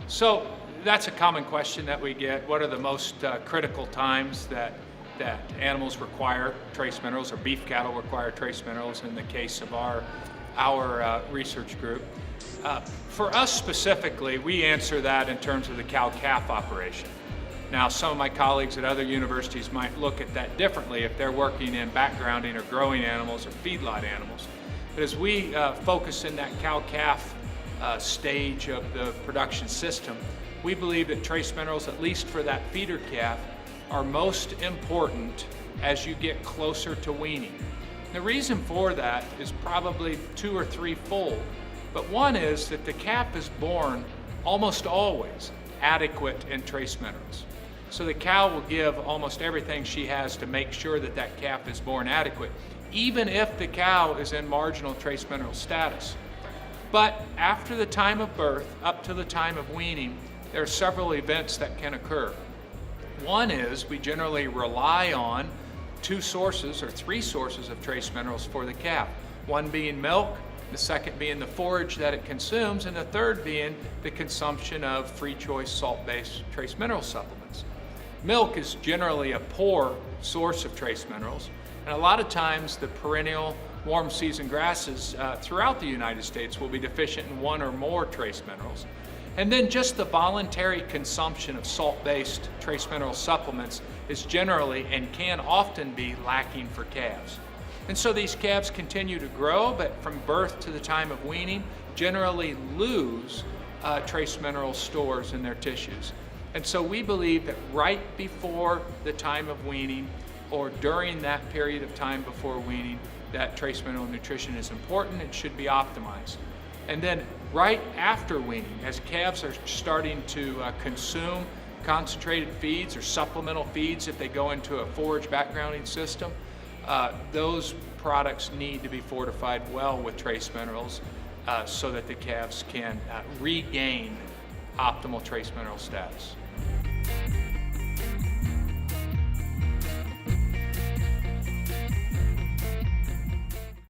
So that's a common question that we get. What are the most critical times that animals require trace minerals, or beef cattle require trace minerals in the case of our research group? For us specifically, we answer that in terms of the cow-calf operation. Now, some of my colleagues at other universities might look at that differently if they're working in backgrounding or growing animals or feedlot animals. But as we focus in that cow-calf stage of the production system, we believe that trace minerals, at least for that feeder calf, are most important as you get closer to weaning. The reason for that is probably 2 or 3-fold, but one is that the calf is born almost always adequate in trace minerals. So the cow will give almost everything she has to make sure that that calf is born adequate, even if the cow is in marginal trace mineral status. But after the time of birth, up to the time of weaning, there are several events that can occur. One is we generally rely on 2 sources or 3 sources of trace minerals for the calf. One being milk, the second being the forage that it consumes, and the third being the consumption of free choice salt-based trace mineral supplements. Milk is generally a poor source of trace minerals, and a lot of times the perennial warm season grasses throughout the United States will be deficient in 1 or more trace minerals. And then just the voluntary consumption of salt-based trace mineral supplements is generally and can often be lacking for calves. And so these calves continue to grow, but from birth to the time of weaning, generally lose trace mineral stores in their tissues. And so we believe that right before the time of weaning, or during that period of time before weaning, that trace mineral nutrition is important and should be optimized. And then right after weaning, as calves are starting to consume concentrated feeds or supplemental feeds, if they go into a forage backgrounding system, those products need to be fortified well with trace minerals so that the calves can regain optimal trace mineral status.